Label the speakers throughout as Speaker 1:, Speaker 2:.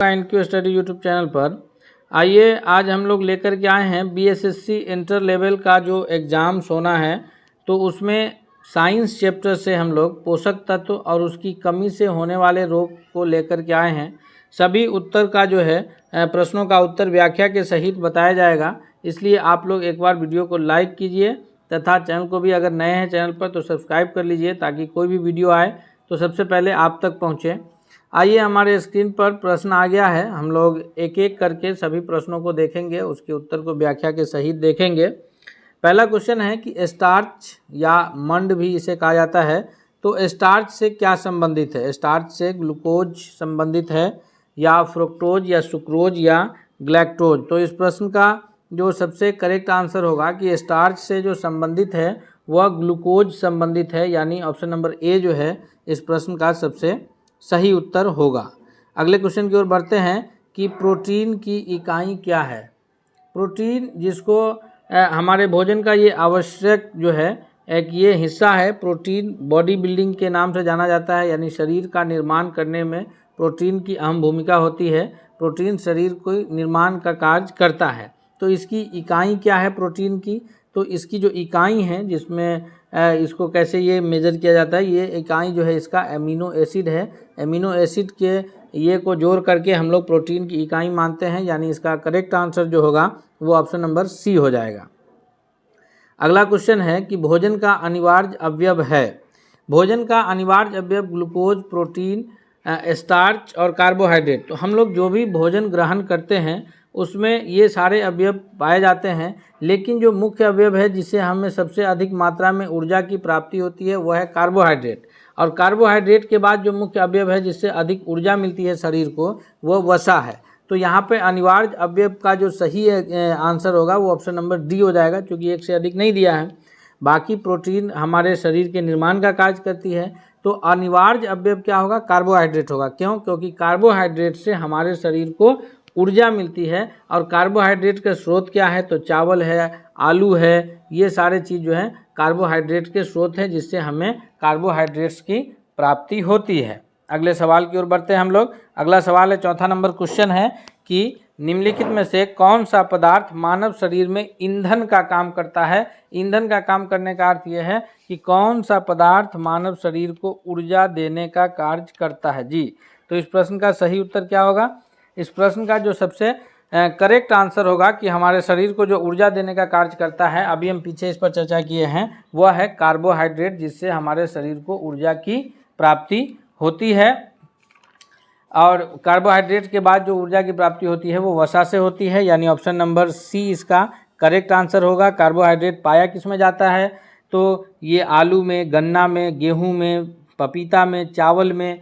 Speaker 1: इनक्यू study YouTube channel पर आइए आज हम लोग लेकर के आए हैं बीएसएससी इंटर लेवल का जो एग्ज़ाम्स होना है। तो उसमें साइंस चैप्टर से हम लोग पोषक तत्व और उसकी कमी से होने वाले रोग को लेकर के आए हैं। सभी उत्तर का जो है प्रश्नों का उत्तर व्याख्या के सहित बताया जाएगा, इसलिए आप लोग एक बार वीडियो को लाइक कीजिए तथा चैनल को भी अगर नए हैं चैनल पर तो सब्सक्राइब कर लीजिए ताकि कोई भी वीडियो आए तो सबसे पहले आप तक पहुँचे। आइए हमारे स्क्रीन पर प्रश्न आ गया है, हम लोग एक एक करके सभी प्रश्नों को देखेंगे, उसके उत्तर को व्याख्या के सहित देखेंगे। पहला क्वेश्चन है कि स्टार्च या मंड भी इसे कहा जाता है, तो स्टार्च से क्या संबंधित है? स्टार्च से ग्लूकोज संबंधित है या फ्रुक्टोज या सुक्रोज या ग्लैक्टोज? तो इस प्रश्न का जो सबसे करेक्ट आंसर होगा कि स्टार्च से जो संबंधित है वह ग्लूकोज संबंधित है, यानी ऑप्शन नंबर ए जो है इस प्रश्न का सबसे सही उत्तर होगा। अगले क्वेश्चन की ओर बढ़ते हैं कि प्रोटीन की इकाई क्या है? प्रोटीन जिसको हमारे भोजन का ये आवश्यक जो है एक ये हिस्सा है। प्रोटीन बॉडी बिल्डिंग के नाम से जाना जाता है, यानी शरीर का निर्माण करने में प्रोटीन की अहम भूमिका होती है। प्रोटीन शरीर को निर्माण का कार्य करता है। तो इसकी इकाई क्या है प्रोटीन की? तो इसकी जो इकाई है जिसमें इसको कैसे ये मेज़र किया जाता है, ये इकाई जो है इसका एमिनो एसिड है। एमिनो एसिड के ये को जोड़ करके हम लोग प्रोटीन की इकाई मानते हैं, यानी इसका करेक्ट आंसर जो होगा वो ऑप्शन नंबर सी हो जाएगा। अगला क्वेश्चन है कि भोजन का अनिवार्य अवयव है। भोजन का अनिवार्य अवयव ग्लूकोज, प्रोटीन, स्टार्च और कार्बोहाइड्रेट। तो हम लोग जो भी भोजन ग्रहण करते हैं उसमें ये सारे अवयव पाए जाते हैं, लेकिन जो मुख्य अवयव है जिससे हमें सबसे अधिक मात्रा में ऊर्जा की प्राप्ति होती है वह है कार्बोहाइड्रेट। और कार्बोहाइड्रेट के बाद जो मुख्य अवयव है जिससे अधिक ऊर्जा मिलती है शरीर को वह वसा है। तो यहाँ पे अनिवार्य अवयव का जो सही आंसर होगा वो ऑप्शन नंबर डी हो जाएगा, क्योंकि एक से अधिक नहीं दिया है। बाकी प्रोटीन हमारे शरीर के निर्माण का कार्य करती है, तो अनिवार्य अवयव क्या होगा? कार्बोहाइड्रेट होगा। क्यों? क्योंकि कार्बोहाइड्रेट से हमारे शरीर को ऊर्जा मिलती है। और कार्बोहाइड्रेट का स्रोत क्या है? तो चावल है, आलू है, ये सारे चीज़ जो है कार्बोहाइड्रेट के स्रोत है जिससे हमें कार्बोहाइड्रेट्स की प्राप्ति होती है। अगले सवाल की ओर बढ़ते हैं हम लोग। अगला सवाल है, चौथा नंबर क्वेश्चन है कि निम्नलिखित में से कौन सा पदार्थ मानव शरीर में ईंधन का काम करता है? ईंधन का काम करने का अर्थ यह है कि कौन सा पदार्थ मानव शरीर को ऊर्जा देने का कार्य करता है। जी, तो इस प्रश्न का सही उत्तर क्या होगा? इस प्रश्न का जो सबसे करेक्ट आंसर होगा कि हमारे शरीर को जो ऊर्जा देने का कार्य करता है, अभी हम पीछे इस पर चर्चा किए हैं, वह है कार्बोहाइड्रेट, जिससे हमारे शरीर को ऊर्जा की प्राप्ति होती है। और कार्बोहाइड्रेट के बाद जो ऊर्जा की प्राप्ति होती है वो वसा से होती है, यानी ऑप्शन नंबर सी इसका करेक्ट आंसर होगा। कार्बोहाइड्रेट पाया किस में जाता है? तो ये आलू में, गन्ना में, गेहूँ में, पपीता में, चावल में,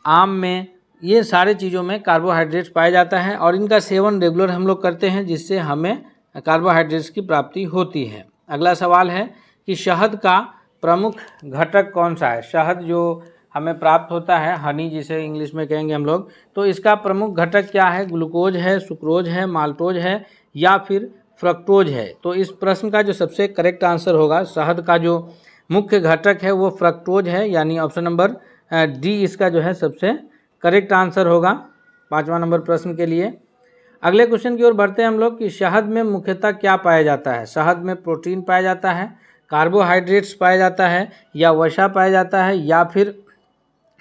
Speaker 1: आम में, ये सारे चीज़ों में कार्बोहाइड्रेट्स पाया जाता है। और इनका सेवन रेगुलर हम लोग करते हैं जिससे हमें कार्बोहाइड्रेट्स की प्राप्ति होती है। अगला सवाल है कि शहद का प्रमुख घटक कौन सा है? शहद जो हमें प्राप्त होता है, हनी जिसे इंग्लिश में कहेंगे हम लोग, तो इसका प्रमुख घटक क्या है? ग्लूकोज है, सुक्रोज है, माल्टोज है या फिर फ्रक्टोज है? तो इस प्रश्न का जो सबसे करेक्ट आंसर होगा, शहद का जो मुख्य घटक है वो फ्रक्टोज है, यानी ऑप्शन नंबर डी इसका जो है सबसे करेक्ट आंसर होगा 5वां नंबर प्रश्न के लिए। अगले क्वेश्चन की ओर बढ़ते हैं हम लोग कि शहद में मुख्यतः क्या पाया जाता है? शहद में प्रोटीन पाया जाता है, कार्बोहाइड्रेट्स पाया जाता है या वसा पाया जाता है या फिर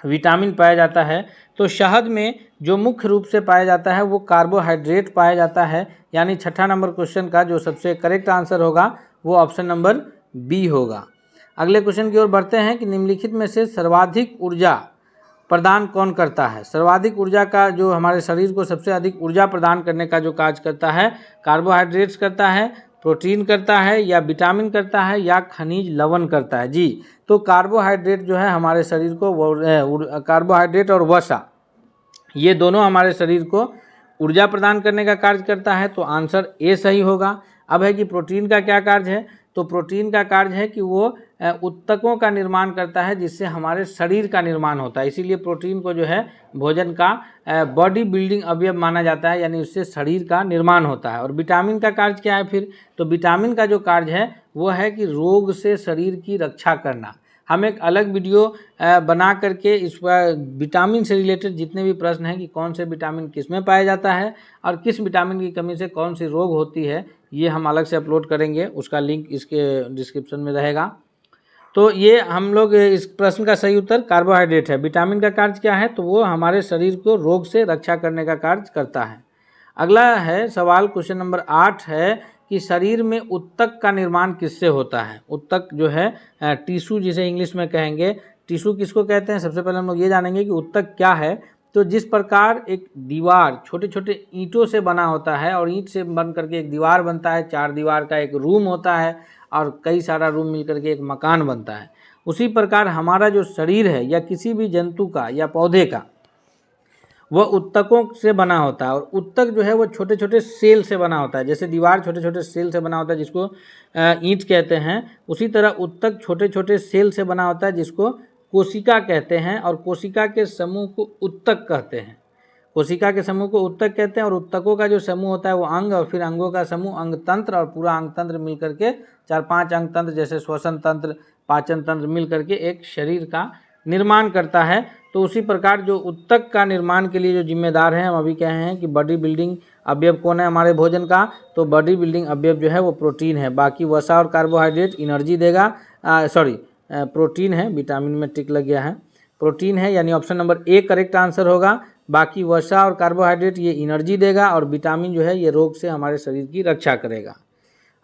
Speaker 1: विटामिन पाया जाता है? तो शहद में जो मुख्य रूप से पाया जाता है वो कार्बोहाइड्रेट पाया जाता है, यानी छठा नंबर क्वेश्चन का जो सबसे करेक्ट आंसर होगा वो ऑप्शन नंबर बी होगा। अगले क्वेश्चन की ओर बढ़ते हैं कि निम्नलिखित में से सर्वाधिक ऊर्जा प्रदान कौन करता है? सर्वाधिक ऊर्जा का जो हमारे शरीर को सबसे अधिक ऊर्जा प्रदान करने का जो कार्य करता है, कार्बोहाइड्रेट्स करता है, प्रोटीन करता है या विटामिन करता है या खनिज लवण करता है? जी, तो कार्बोहाइड्रेट जो है हमारे शरीर को कार्बोहाइड्रेट और वसा ये दोनों हमारे शरीर को ऊर्जा प्रदान करने का कार्य करता है, तो आंसर ए सही होगा। अब है कि प्रोटीन का क्या कार्य है? तो प्रोटीन का कार्य है कि वो उत्तकों का निर्माण करता है जिससे हमारे शरीर का निर्माण होता है। इसीलिए प्रोटीन को जो है भोजन का बॉडी बिल्डिंग अवयव माना जाता है, यानी उससे शरीर का निर्माण होता है। और विटामिन का कार्य क्या है फिर? तो विटामिन का जो कार्य है वो है कि रोग से शरीर की रक्षा करना। हम एक अलग वीडियो बना करके इस पर विटामिन से रिलेटेड जितने भी प्रश्न हैं कि कौन से विटामिन किस में पाया जाता है और किस विटामिन की कमी से कौन सी रोग होती है, ये हम अलग से अपलोड करेंगे। उसका लिंक इसके डिस्क्रिप्शन में रहेगा। तो ये हम लोग इस प्रश्न का सही उत्तर कार्बोहाइड्रेट है। विटामिन का कार्य क्या है? तो वो हमारे शरीर को रोग से रक्षा करने का कार्य करता है। अगला है सवाल, क्वेश्चन नंबर 8 है कि शरीर में उत्तक का निर्माण किससे होता है? उत्तक जो है टिश्यू जिसे इंग्लिश में कहेंगे, टिश्यू किसको कहते हैं? सबसे पहले हम लोग ये जानेंगे कि उत्तक क्या है। तो जिस प्रकार एक दीवार छोटे छोटे ईंटों से बना होता है और ईंट से बन करके एक दीवार बनता है, 4 दीवार का एक रूम होता है और कई सारा रूम मिलकर के एक मकान बनता है, उसी प्रकार हमारा जो शरीर है या किसी भी जंतु का या पौधे का, वह उत्तकों से बना होता है। और उत्तक जो है वो छोटे छोटे सेल से बना होता है। जैसे दीवार छोटे छोटे सेल से बना होता है जिसको ईंट कहते हैं, उसी तरह उत्तक छोटे छोटे सेल से बना होता है जिसको कोशिका कहते हैं। और कोशिका के समूह को उत्तक कहते हैं। कोशिका के समूह को उत्तक कहते हैं। और उत्तकों का जो समूह होता है वो अंग, और फिर अंगों का समूह अंग तंत्र, और पूरा अंग तंत्र मिल करके 4-5 अंग तंत्र जैसे श्वसन तंत्र, पाचन तंत्र मिल करके एक शरीर का निर्माण करता है। तो उसी प्रकार जो उत्तक का निर्माण के लिए जो जिम्मेदार हैं, हम अभी कहे हैं कि बॉडी बिल्डिंग अवयव कौन है हमारे भोजन का? तो बॉडी बिल्डिंग अवयव जो है वो प्रोटीन है। बाकी वसा और कार्बोहाइड्रेट एनर्जी देगा। प्रोटीन है, विटामिन में टिक लग गया है, प्रोटीन है, यानी option number A correct answer होगा। बाकी वसा और कार्बोहाइड्रेट ये एनर्जी देगा और विटामिन जो है ये रोग से हमारे शरीर की रक्षा करेगा।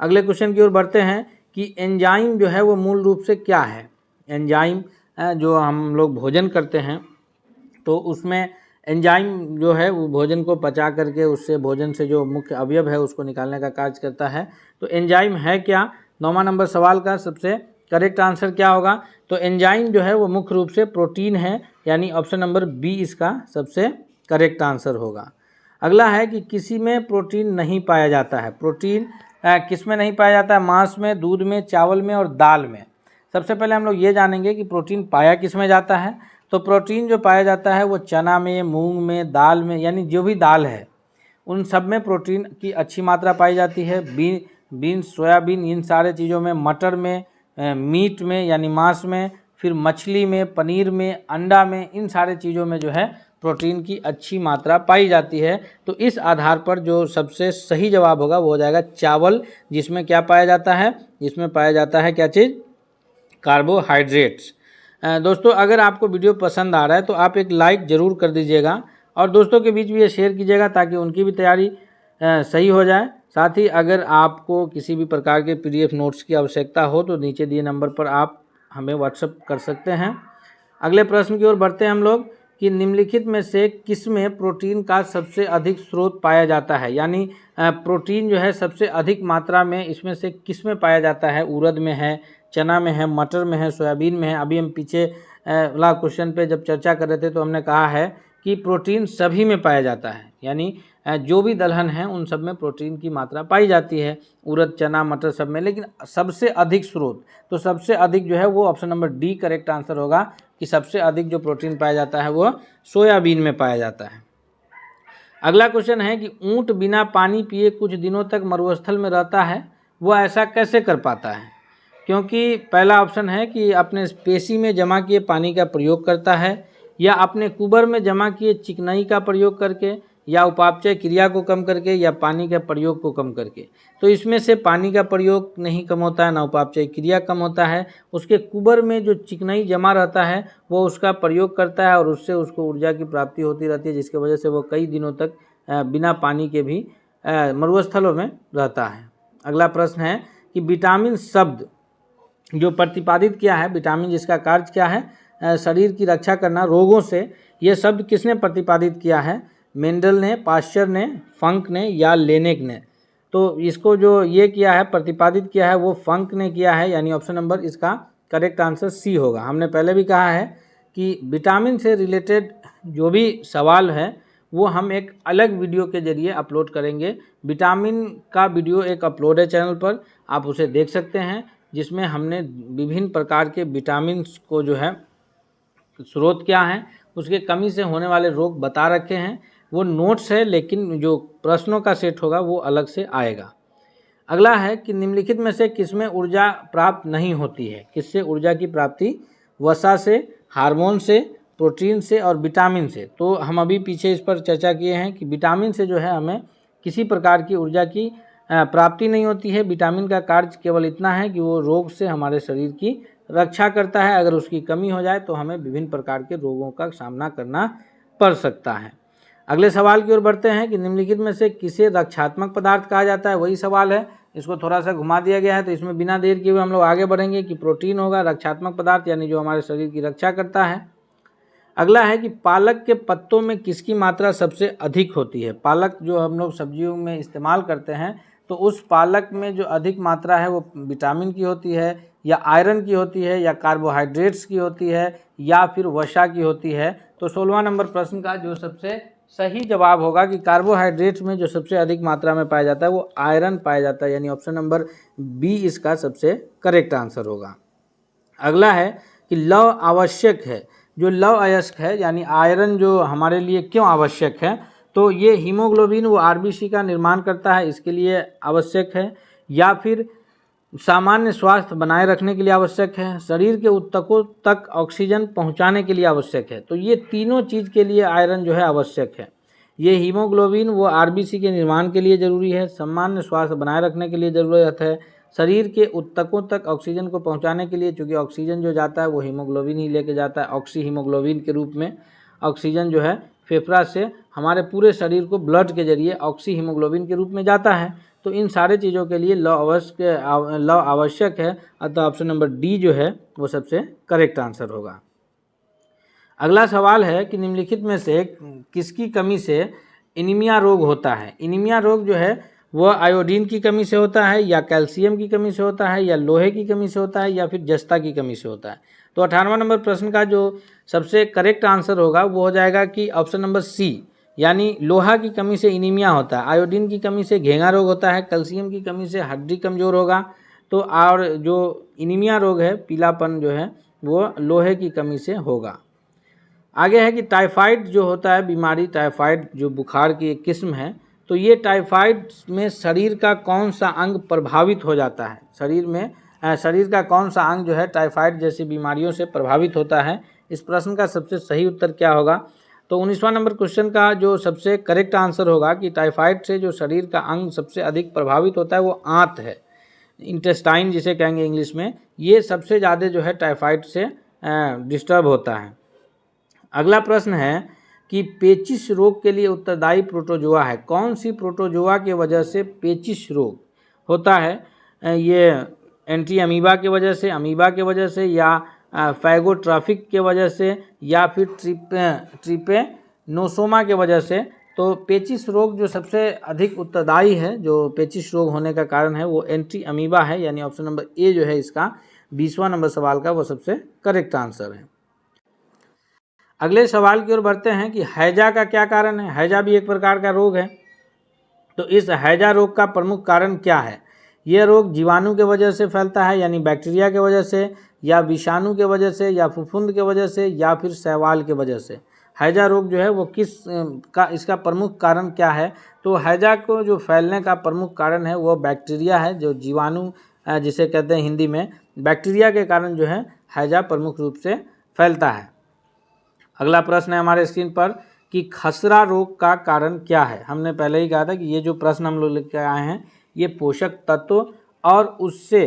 Speaker 1: अगले क्वेश्चन की ओर बढ़ते हैं कि एंजाइम जो है वो मूल रूप से क्या है? एंजाइम जो हम लोग भोजन करते हैं तो उसमें एंजाइम जो है वो भोजन को पचा करके उससे भोजन से जो मुख्य अवयव है उसको निकालने का कार्य करता है। तो एंजाइम है क्या? 9वां नंबर सवाल का सबसे करेक्ट आंसर क्या होगा? तो एंजाइम जो है वो मुख्य रूप से प्रोटीन है, यानी ऑप्शन नंबर बी इसका सबसे करेक्ट आंसर होगा। अगला है कि किसी में प्रोटीन नहीं पाया जाता है। प्रोटीन किस में नहीं पाया जाता है? मांस में, दूध में, चावल में और दाल में। सबसे पहले हम लोग ये जानेंगे कि प्रोटीन पाया किस में जाता है। तो प्रोटीन जो पाया जाता है वो चना में, मूंग में, दाल में, यानी जो भी दाल है उन सब में प्रोटीन की अच्छी मात्रा पाई जाती है। बीन्स, सोयाबीन, इन सारे चीज़ों में, मटर में, मीट में यानी मांस में, फिर मछली में, पनीर में, अंडा में, इन सारे चीज़ों में जो है प्रोटीन की अच्छी मात्रा पाई जाती है। तो इस आधार पर जो सबसे सही जवाब होगा वो हो जाएगा चावल, जिसमें क्या पाया जाता है? इसमें पाया जाता है क्या चीज़? कार्बोहाइड्रेट्स। दोस्तों अगर आपको वीडियो पसंद आ रहा है तो आप एक लाइक ज़रूर कर दीजिएगा और दोस्तों के बीच भी ये शेयर कीजिएगा ताकि उनकी भी तैयारी सही हो जाए। साथ ही अगर आपको किसी भी प्रकार के PDF नोट्स की आवश्यकता हो तो नीचे दिए नंबर पर आप हमें व्हाट्सएप कर सकते हैं। अगले प्रश्न की ओर बढ़ते हैं हम लोग कि निम्नलिखित में से किस में प्रोटीन का सबसे अधिक स्रोत पाया जाता है? यानी प्रोटीन जो है सबसे अधिक मात्रा में इसमें से किस में पाया जाता है? उड़द में है, चना में है, मटर में है, सोयाबीन में है। अभी हम पीछे वाला क्वेश्चन पे जब चर्चा कर रहे थे तो हमने कहा है कि प्रोटीन सभी में पाया जाता है, यानी जो भी दलहन हैं उन सब में प्रोटीन की मात्रा पाई जाती है, उड़द, चना, मटर सब में। लेकिन सबसे अधिक स्रोत, तो सबसे अधिक जो है वो option number D correct answer होगा कि सबसे अधिक जो प्रोटीन पाया जाता है वो सोयाबीन में पाया जाता है। अगला क्वेश्चन है कि ऊंट बिना पानी पिए कुछ दिनों तक मरुस्थल में रहता है, वो ऐसा कैसे कर पाता है? क्योंकि पहला ऑप्शन है कि अपने पेशी में जमा किए पानी का प्रयोग करता है, या अपने कुबर में जमा किए चिकनाई का प्रयोग करके, या उपापचय क्रिया को कम करके, या पानी के प्रयोग को कम करके। तो इसमें से पानी का प्रयोग नहीं कम होता है, ना उपापचय क्रिया कम होता है। उसके कुबर में जो चिकनाई जमा रहता है वो उसका प्रयोग करता है और उससे उसको ऊर्जा की प्राप्ति होती रहती है, जिसकी वजह से वो कई दिनों तक बिना पानी के भी मरुस्थलों में रहता है। अगला प्रश्न है कि विटामिन शब्द जो प्रतिपादित किया है, विटामिन जिसका कार्य क्या है? शरीर की रक्षा करना रोगों से, ये शब्द किसने प्रतिपादित किया है? मेंडल ने, पाश्चर ने, फंक ने या लेनेक ने? तो इसको जो ये किया है, प्रतिपादित किया है, वो फंक ने किया है, यानी ऑप्शन नंबर इसका करेक्ट आंसर सी होगा। हमने पहले भी कहा है कि विटामिन से रिलेटेड जो भी सवाल है वो हम एक अलग वीडियो के जरिए अपलोड करेंगे। विटामिन का वीडियो एक अपलोड है चैनल पर, आप उसे देख सकते हैं, जिसमें हमने विभिन्न प्रकार के विटामिन को जो है स्रोत क्या है, उसके कमी से होने वाले रोग बता रखे हैं। वो नोट्स है, लेकिन जो प्रश्नों का सेट होगा वो अलग से आएगा। अगला है कि निम्नलिखित में से किसमें ऊर्जा प्राप्त नहीं होती है? किससे ऊर्जा की प्राप्ति वसा से, हार्मोन से, प्रोटीन से और विटामिन से। तो हम अभी पीछे इस पर चर्चा किए हैं कि विटामिन से जो है हमें किसी प्रकार की ऊर्जा की प्राप्ति नहीं होती है। विटामिन का कार्य केवल इतना है कि वो रोग से हमारे शरीर की रक्षा करता है। अगर उसकी कमी हो जाए तो हमें विभिन्न प्रकार के रोगों का सामना करना पड़ सकता है। अगले सवाल की ओर बढ़ते हैं कि निम्नलिखित में से किसे रक्षात्मक पदार्थ कहा जाता है, वही सवाल है। इसको थोड़ा सा घुमा दिया गया है, तो इसमें बिना देर किए हुए हम लोग आगे बढ़ेंगे कि प्रोटीन होगा रक्षात्मक पदार्थ, यानी जो हमारे शरीर की रक्षा करता है। अगला है कि पालक के पत्तों में किसकी मात्रा सबसे अधिक होती है। पालक जो हम लोग सब्जियों में इस्तेमाल करते हैं, तो उस पालक में जो अधिक मात्रा है वो विटामिन की होती है, या आयरन की होती है, या कार्बोहाइड्रेट्स की होती है, या फिर वसा की होती है। तो 16वां नंबर प्रश्न का जो सबसे सही जवाब होगा कि कार्बोहाइड्रेट्स में जो सबसे अधिक मात्रा में पाया जाता है वो आयरन पाया जाता है, यानी ऑप्शन नंबर बी इसका सबसे करेक्ट आंसर होगा। अगला है कि लव आवश्यक है। जो लव अयस्क है यानी आयरन जो हमारे लिए क्यों आवश्यक है, तो ये हीमोग्लोबिन वो आरबीसी का निर्माण करता है, इसके लिए आवश्यक है, या फिर सामान्य स्वास्थ्य बनाए रखने के लिए आवश्यक है, शरीर के ऊतकों तक ऑक्सीजन पहुंचाने के लिए आवश्यक है। तो ये तीनों चीज़ के लिए आयरन जो है आवश्यक है। ये हीमोग्लोबिन वो आरबीसी के निर्माण के लिए ज़रूरी है, सामान्य स्वास्थ्य बनाए रखने के लिए ज़रूरत है, शरीर के ऊतकों तक ऑक्सीजन को पहुंचाने के लिए, चूँकि ऑक्सीजन जो जाता है वो हीमोग्लोबिन ही लेके जाता है, ऑक्सी हीमोग्लोबिन के रूप में ऑक्सीजन जो है फेफड़ा से हमारे पूरे शरीर को ब्लड के जरिए ऑक्सी हीमोग्लोबिन के रूप में जाता है। तो इन सारे चीज़ों के लिए लव आवश्यक है, अतः ऑप्शन नंबर डी जो है वो सबसे करेक्ट आंसर होगा। अगला सवाल है कि निम्नलिखित में से किसकी कमी से एनीमिया रोग होता है। एनीमिया रोग जो है वह आयोडीन की कमी से होता है, या कैल्शियम की कमी से होता है, या लोहे की कमी से होता है, या फिर जस्ता की कमी से होता है। तो 18वां नंबर प्रश्न का जो सबसे करेक्ट आंसर होगा वो हो जाएगा कि ऑप्शन नंबर सी, यानी लोहा की कमी से एनीमिया होता है, आयोडीन की कमी से घेंगा रोग होता है, कैल्शियम की कमी से हड्डी कमज़ोर होगा। तो और जो एनीमिया रोग है, पीलापन जो है वो लोहे की कमी से होगा। आगे है कि टाइफाइड जो होता है बीमारी, टाइफाइड जो बुखार की एक किस्म है, तो ये टाइफाइड में शरीर का कौन सा अंग प्रभावित हो जाता है। शरीर का कौन सा अंग जो है टाइफाइड जैसी बीमारियों से प्रभावित होता है। इस प्रश्न का सबसे सही उत्तर क्या होगा। तो 19वां नंबर क्वेश्चन का जो सबसे करेक्ट आंसर होगा कि टाइफाइड से जो शरीर का अंग सबसे अधिक प्रभावित होता है वो आंत है, इंटेस्टाइन जिसे कहेंगे इंग्लिश में। ये सबसे ज़्यादा जो है टाइफाइड से डिस्टर्ब होता है। अगला प्रश्न है कि पेचिश रोग के लिए उत्तरदायी प्रोटोजोआ है। कौन सी प्रोटोजोआ की वजह से पेचिश रोग होता है। ये एंटी अमीबा की वजह से, अमीबा की वजह से, या फैगोट्राफिक के वजह से, या फिर ट्रिपेनोसोमा के वजह से। तो पेचिश रोग जो सबसे अधिक उत्तरदायी है, जो पेचिश रोग होने का कारण है वो एंटी अमीबा है, यानी ऑप्शन नंबर ए जो है इसका 20वां नंबर सवाल का वो सबसे करेक्ट आंसर है। अगले सवाल की ओर बढ़ते हैं कि हैजा का क्या कारण है। हैजा भी एक प्रकार का रोग है। तो इस हैजा रोग का प्रमुख कारण क्या है। यह रोग जीवाणु के वजह से फैलता है, यानी बैक्टीरिया के वजह से, या विषाणु के वजह से, या फफूंद के वजह से, या फिर शैवाल के वजह से। हैजा रोग जो है वो इसका प्रमुख कारण क्या है। तो हैजा को जो फैलने का प्रमुख कारण है वो बैक्टीरिया है, जो जीवाणु जिसे कहते हैं हिंदी में, बैक्टीरिया के कारण जो है हैजा प्रमुख रूप से फैलता है। अगला प्रश्न है हमारे स्क्रीन पर कि खसरा रोग का कारण क्या है। हमने पहले ही कहा था कि ये जो प्रश्न हम लोग लेकर आए हैं ये पोषक तत्व और उससे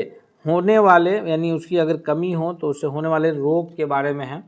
Speaker 1: होने वाले, यानी उसकी अगर कमी हो तो उससे होने वाले रोग के बारे में है।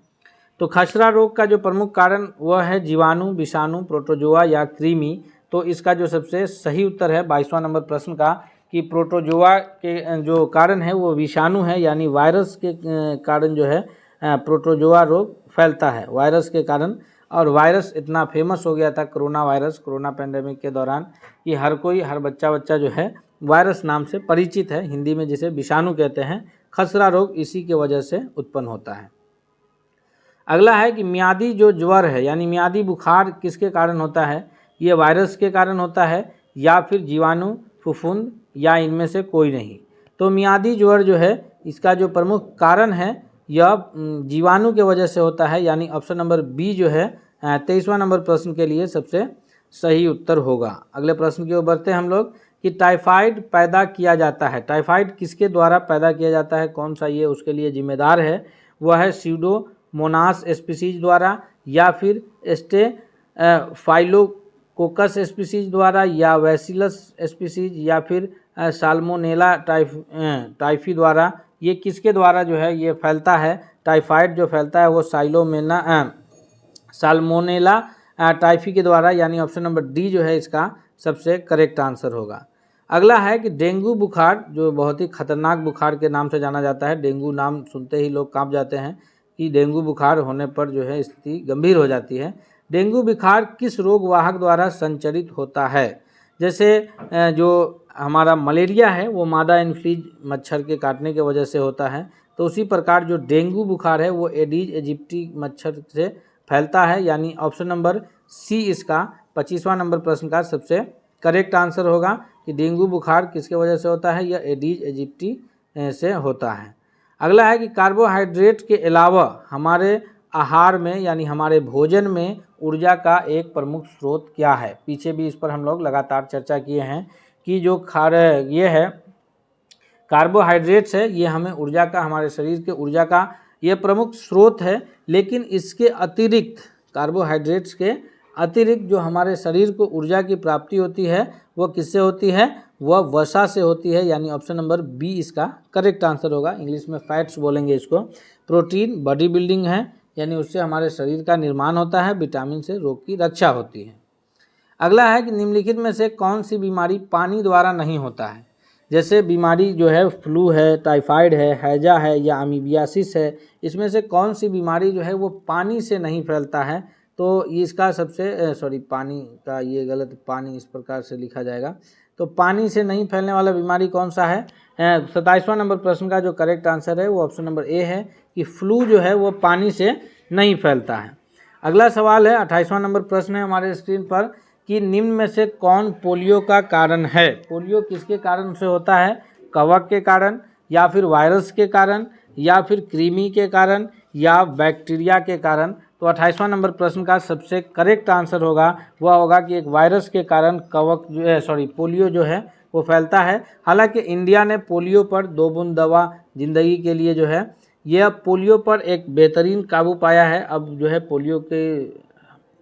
Speaker 1: तो खसरा रोग का जो प्रमुख कारण वह है जीवाणु, विषाणु, प्रोटोजोआ या कृमि। तो इसका जो सबसे सही उत्तर है 22वां नंबर प्रश्न का कि प्रोटोजोआ के जो कारण है वो विषाणु है, यानी वायरस के कारण जो है प्रोटोजोआ रोग फैलता है, वायरस के कारण। और वायरस इतना फेमस हो गया था कोरोना वायरस, कोरोना पैंडेमिक के दौरान, कि हर बच्चा जो है वायरस नाम से परिचित है, हिंदी में जिसे विषाणु कहते हैं। खसरा रोग इसी के वजह से उत्पन्न होता है। अगला है कि मियादी जो ज्वर है, यानी मियादी बुखार किसके कारण होता है। ये वायरस के कारण होता है, या फिर जीवाणु, फफूंद, या इनमें से कोई नहीं। तो मियादी ज्वर जो है इसका जो प्रमुख कारण है यह जीवाणु के वजह से होता है, यानी ऑप्शन नंबर बी जो है 23वां नंबर प्रश्न के लिए सबसे सही उत्तर होगा। अगले प्रश्न की ओर बढ़ते हैं हम लोग कि टाइफाइड पैदा किया जाता है। टाइफाइड किसके द्वारा पैदा किया जाता है, कौन सा ये उसके लिए जिम्मेदार है, वह है स्यूडोमोनास स्पीसीज द्वारा, या फिर स्टेफाइलोकोकस स्पीसीज द्वारा, या वैसिलस स्पीसीज, या फिर साल्मोनेला टाइफी द्वारा। ये किसके द्वारा जो है ये फैलता है? टाइफाइड जो फैलता है वो साल्मोनेला टाइफी के द्वारा, यानी ऑप्शन नंबर डी जो है इसका सबसे करेक्ट आंसर होगा। अगला है कि डेंगू बुखार, जो बहुत ही खतरनाक बुखार के नाम से जाना जाता है, डेंगू नाम सुनते ही लोग कांप जाते हैं कि डेंगू बुखार होने पर जो है स्थिति गंभीर हो जाती है। डेंगू बुखार किस रोग वाहक द्वारा संचरित होता है? जैसे जो हमारा मलेरिया है वो मादा एनफ्लूएंजा मच्छर के काटने की वजह से होता है, तो उसी प्रकार जो डेंगू बुखार है वो एडीज एजिप्टी मच्छर से फैलता है, यानी ऑप्शन नंबर सी इसका 25वां नंबर प्रश्न का सबसे करेक्ट आंसर होगा कि डेंगू बुखार किसके वजह से होता है? यह एडीज एजिप्टी से होता है। अगला है कि कार्बोहाइड्रेट के अलावा हमारे आहार में यानी हमारे भोजन में ऊर्जा का एक प्रमुख स्रोत क्या है? पीछे भी इस पर हम लोग लगातार चर्चा किए हैं कि जो ये है कार्बोहाइड्रेट्स है, ये हमें ऊर्जा का, हमारे शरीर के ऊर्जा का ये प्रमुख स्रोत है, लेकिन इसके अतिरिक्त कार्बोहाइड्रेट्स के अतिरिक्त जो हमारे शरीर को ऊर्जा की प्राप्ति होती है वो किससे होती है? वह वसा से होती है, यानी ऑप्शन नंबर बी इसका करेक्ट आंसर होगा। इंग्लिश में फैट्स बोलेंगे इसको। प्रोटीन बॉडी बिल्डिंग है, यानी उससे हमारे शरीर का निर्माण होता है। विटामिन से रोग की रक्षा होती है। अगला है कि निम्नलिखित में से कौन सी बीमारी पानी द्वारा नहीं होता है? जैसे बीमारी जो है फ्लू है, टाइफाइड है, हैजा है या अमीबियासिस है, इसमें से कौन सी बीमारी जो है वो पानी से नहीं फैलता है? तो इसका सबसे पानी का ये गलत, पानी इस प्रकार से लिखा जाएगा। तो पानी से नहीं फैलने वाला बीमारी कौन सा है? 27वां नंबर प्रश्न का जो करेक्ट आंसर है वो ऑप्शन नंबर ए है कि फ्लू जो है वो पानी से नहीं फैलता है। अगला सवाल है 28वां नंबर प्रश्न है हमारे स्क्रीन पर कि निम्न में से कौन पोलियो का कारण है? पोलियो किसके कारण से होता है? कवक के कारण, या फिर वायरस के कारण, या फिर कृमि के कारण, या बैक्टीरिया के कारण? तो 28वां नंबर प्रश्न का सबसे करेक्ट आंसर होगा वह होगा कि एक वायरस के कारण कवक जो है पोलियो जो है वो फैलता है। हालांकि इंडिया ने पोलियो पर 2 बूंद दवा जिंदगी के लिए जो है यह पोलियो पर एक बेहतरीन काबू पाया है। अब जो है पोलियो के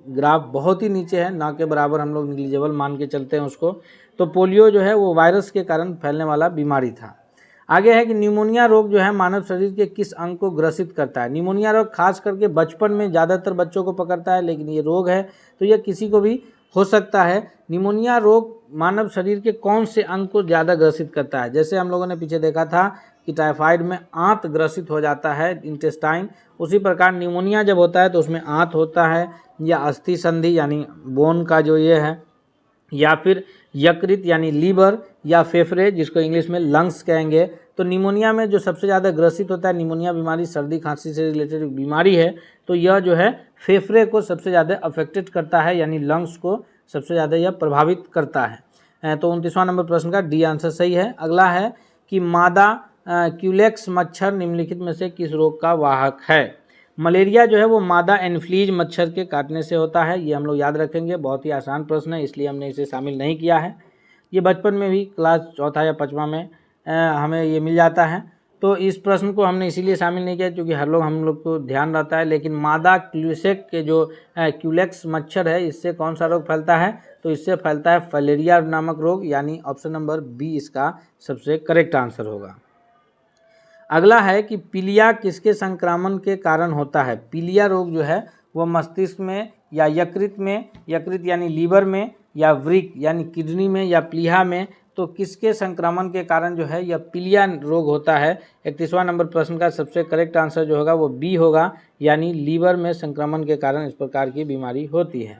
Speaker 1: ग्राफ बहुत ही नीचे है, ना के बराबर हम लोग निग्लिजिबल मान के चलते हैं उसको। तो पोलियो जो है वो वायरस के कारण फैलने वाला बीमारी था। आगे है कि निमोनिया रोग जो है मानव शरीर के किस अंग को ग्रसित करता है? निमोनिया रोग खास करके बचपन में ज़्यादातर बच्चों को पकड़ता है, लेकिन ये रोग है तो यह किसी को भी हो सकता है। निमोनिया रोग मानव शरीर के कौन से अंग को ज़्यादा ग्रसित करता है? जैसे हम लोगों ने पीछे देखा था कि टाइफाइड में आंत ग्रसित हो जाता है, इंटेस्टाइन, उसी प्रकार निमोनिया जब होता है तो उसमें आंत होता है, या अस्थि संधि यानी बोन का जो ये है, या फिर यकृत यानी लीवर, या फेफड़े जिसको इंग्लिश में लंग्स कहेंगे। तो निमोनिया में जो सबसे ज़्यादा ग्रसित होता है, निमोनिया बीमारी सर्दी खांसी से रिलेटेड बीमारी है, तो यह जो है फेफड़े को सबसे ज़्यादा अफेक्टेड करता है, यानी लंग्स को सबसे ज़्यादा यह प्रभावित करता है। तो 29वां नंबर प्रश्न का डी आंसर सही है। अगला है कि मादा क्यूलेक्स मच्छर निम्नलिखित में से किस रोग का वाहक है? मलेरिया जो है वो मादा एनफ्लूएंजा मच्छर के काटने से होता है, ये हम लोग याद रखेंगे। बहुत ही आसान प्रश्न है, इसलिए हमने इसे शामिल नहीं किया है। ये बचपन में भी क्लास 4था या 5वां में हमें ये मिल जाता है, तो इस प्रश्न को हमने इसीलिए शामिल नहीं किया क्योंकि हम लोग को ध्यान रहता है। लेकिन मादा क्यूसेक के जो क्यूलेक्स मच्छर है, इससे कौन सा रोग फैलता है? तो इससे फैलता है फाइलेरिया नामक रोग, यानी ऑप्शन नंबर बी इसका सबसे करेक्ट आंसर होगा। अगला है कि पीलिया किसके संक्रमण के कारण होता है? पीलिया रोग जो है वह मस्तिष्क में, या यकृत में, यकृत यानी लीवर में, या वृक्क यानी किडनी में, या प्लीहा में, तो किसके संक्रमण के कारण जो है यह पीलिया रोग होता है? 31वां नंबर प्रश्न का सबसे करेक्ट आंसर जो होगा वो बी होगा, यानी लीवर में संक्रमण के कारण इस प्रकार की बीमारी होती है।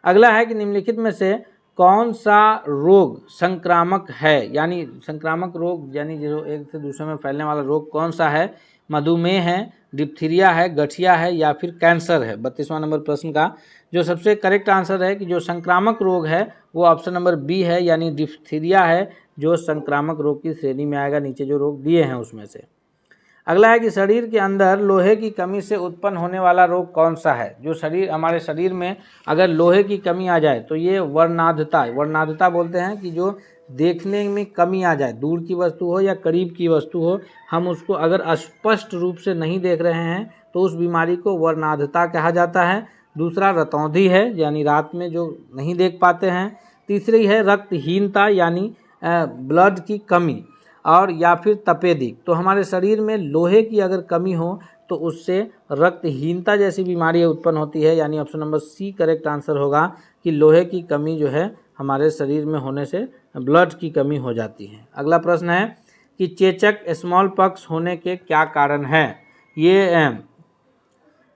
Speaker 1: अगला है कि निम्नलिखित में से कौन सा रोग संक्रामक है? यानी संक्रामक रोग यानी जो एक से दूसरे में फैलने वाला रोग कौन सा है? मधुमेह है, डिप्थीरिया है, गठिया है, या फिर कैंसर है? 32वां नंबर प्रश्न का जो सबसे करेक्ट आंसर है कि जो संक्रामक रोग है वो ऑप्शन नंबर बी है, यानी डिप्थीरिया है, जो संक्रामक रोग की श्रेणी में आएगा, नीचे जो रोग दिए हैं उसमें से। अगला है कि शरीर के अंदर लोहे की कमी से उत्पन्न होने वाला रोग कौन सा है? जो हमारे शरीर में अगर लोहे की कमी आ जाए तो ये वर्णांधता बोलते हैं कि जो देखने में कमी आ जाए, दूर की वस्तु हो या करीब की वस्तु हो, हम उसको अगर स्पष्ट रूप से नहीं देख रहे हैं तो उस बीमारी को वर्णांधता कहा जाता है। दूसरा रतौंधी है, यानी रात में जो नहीं देख पाते हैं। तीसरी है रक्तहीनता, यानी ब्लड की कमी, और या फिर तपेदिक। तो हमारे शरीर में लोहे की अगर कमी हो तो उससे रक्तहीनता जैसी बीमारी उत्पन्न होती है, यानी option number C correct answer होगा कि लोहे की कमी जो है हमारे शरीर में होने से ब्लड की कमी हो जाती है। अगला प्रश्न है कि चेचक स्मॉल पॉक्स होने के क्या कारण है। ये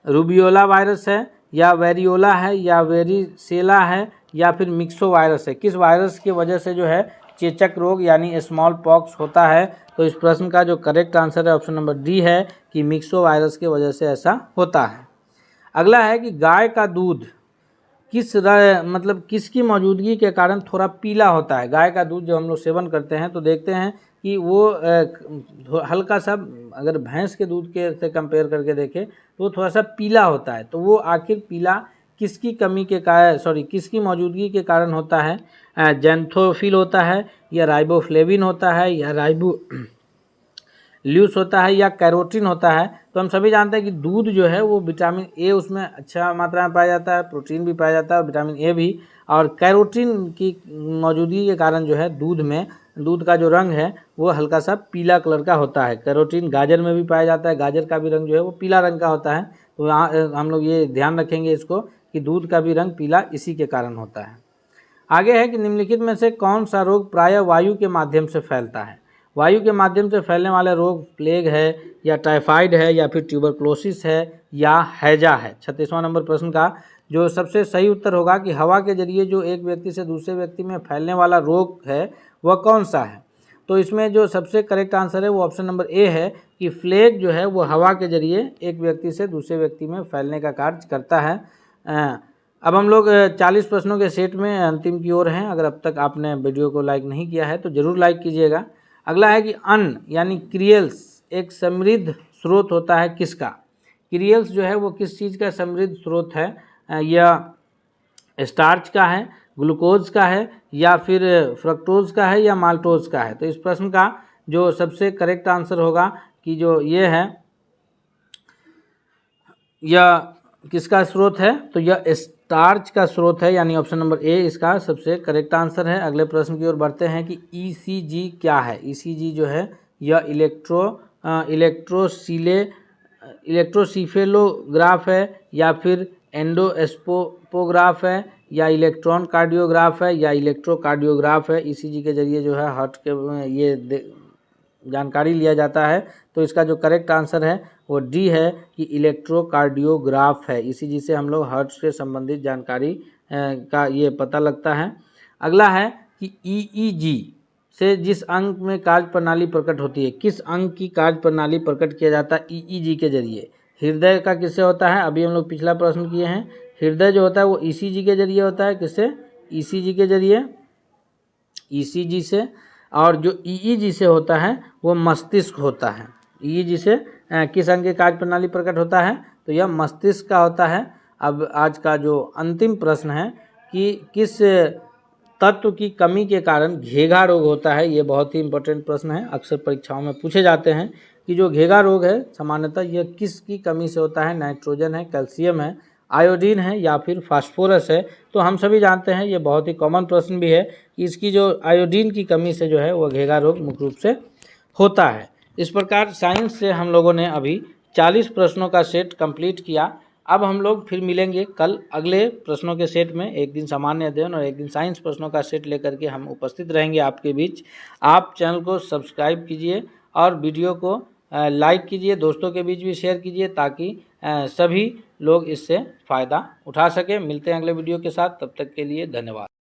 Speaker 1: रूबियोला वायरस है, या वेरियोला है, या वेरिसेला है, या फिर मिक्सो वायरस है। किस वायरस की वजह से जो है चेचक रोग यानी स्मॉल पॉक्स होता है। तो इस प्रश्न का जो करेक्ट आंसर है ऑप्शन नंबर डी है कि मिक्सो वायरस की वजह से ऐसा होता है। अगला है कि गाय का दूध किसकी मौजूदगी के कारण थोड़ा पीला होता है। गाय का दूध जो हम लोग सेवन करते हैं तो देखते हैं कि वो हल्का सा, अगर भैंस के दूध के से कंपेयर करके देखें तो वो थोड़ा सा पीला होता है। तो वो आखिर पीला किसकी कमी के कारण किसकी मौजूदगी के कारण होता है। जैंथोफिल होता है, या राइबोफ्लेविन होता है, या ल्यूस होता है, या कैरोटीन होता है। तो हम सभी जानते हैं कि दूध जो है वो विटामिन ए उसमें अच्छा मात्रा में पाया जाता है, प्रोटीन भी पाया जाता है, विटामिन ए भी, और कैरोटीन की मौजूदगी के कारण जो है दूध का जो रंग है वो हल्का सा पीला कलर का होता है। कैरोटीन गाजर में भी पाया जाता है, गाजर का भी रंग जो है वो पीला रंग का होता है। तो हम लोग ये ध्यान रखेंगे इसको कि दूध का भी रंग पीला इसी के कारण होता है। आगे है कि निम्नलिखित में से कौन सा रोग प्रायः वायु के माध्यम से फैलता है। वायु के माध्यम से फैलने वाले रोग प्लेग है, या टाइफाइड है, या फिर ट्यूबरक्लोसिस है, या हैजा है। 36वां नंबर प्रश्न का जो सबसे सही उत्तर होगा कि हवा के जरिए जो एक व्यक्ति से दूसरे व्यक्ति में फैलने वाला रोग है वह कौन सा है। तो इसमें जो सबसे करेक्ट आंसर है वो ऑप्शन नंबर ए है कि प्लेग जो है वो हवा के जरिए एक व्यक्ति से दूसरे व्यक्ति में फैलने का कार्य करता है। अब हम लोग 40 प्रश्नों के सेट में अंतिम की ओर हैं। अगर अब तक आपने वीडियो को लाइक नहीं किया है तो ज़रूर लाइक कीजिएगा। अगला है कि अन्न यानी क्रियल्स एक समृद्ध स्रोत होता है किसका। क्रियल्स जो है वो किस चीज़ का समृद्ध स्रोत है। यह स्टार्च का है, ग्लूकोज का है, या फिर फ्रक्टोज का है, या माल्टोज का है। तो इस प्रश्न का जो सबसे करेक्ट आंसर होगा कि जो ये है यह किसका स्रोत है, तो यह स्टार्च का स्रोत है, यानी ऑप्शन नंबर ए इसका सबसे करेक्ट आंसर है। अगले प्रश्न की ओर बढ़ते हैं कि ईसीजी क्या है। ईसीजी जो है यह इलेक्ट्रोसीफेलोग्राफ है, या फिर एंडोस्कोपोग्राफ है, या इलेक्ट्रॉन कार्डियोग्राफ है, या इलेक्ट्रोकार्डियोग्राफ है। ईसीजी के जरिए जो है हार्ट के ये जानकारी लिया जाता है। तो इसका जो करेक्ट आंसर है वो डी है कि इलेक्ट्रोकार्डियोग्राफ है। ईसीजी से हम लोग हार्ट से संबंधित जानकारी का ये पता लगता है। अगला है कि ईईजी से जिस अंग में कार्य प्रणाली प्रकट होती है, किस अंग की कार्य प्रणाली प्रकट किया जाता है ईईजी के जरिए। हृदय का किससे होता है, अभी हम लोग पिछला प्रश्न किए हैं। हृदय जो होता है वो ईसीजी के जरिए होता है। किससे, ईसीजी के जरिए, ईसीजी से। और जो ईईजी से होता है वो मस्तिष्क होता है। ईईजी से किस अंग की कार्य प्रणाली प्रकट होता है, तो यह मस्तिष्क का होता है। अब आज का जो अंतिम प्रश्न है कि किस तत्व की कमी के कारण घेघा रोग होता है। ये बहुत ही इंपॉर्टेंट प्रश्न है, अक्सर परीक्षाओं में पूछे जाते हैं कि जो घेघा रोग है सामान्यतः यह किसकी कमी से होता है। नाइट्रोजन है, कैल्शियम है, आयोडीन है, या फिर फास्फोरस है। तो हम सभी जानते हैं, ये बहुत ही कॉमन प्रश्न भी है कि इसकी जो आयोडीन की कमी से जो है वह घेघा रोग मुख्य रूप से होता है। इस प्रकार साइंस से हम लोगों ने अभी 40 प्रश्नों का सेट कंप्लीट किया। अब हम लोग फिर मिलेंगे कल अगले प्रश्नों के सेट में। एक दिन सामान्य अध्ययन और एक दिन साइंस प्रश्नों का सेट लेकर के हम उपस्थित रहेंगे आपके बीच। आप चैनल को सब्सक्राइब कीजिए और वीडियो को लाइक कीजिए, दोस्तों के बीच भी शेयर कीजिए ताकि सभी लोग इससे फ़ायदा उठा सकें। मिलते हैं अगले वीडियो के साथ, तब तक के लिए धन्यवाद।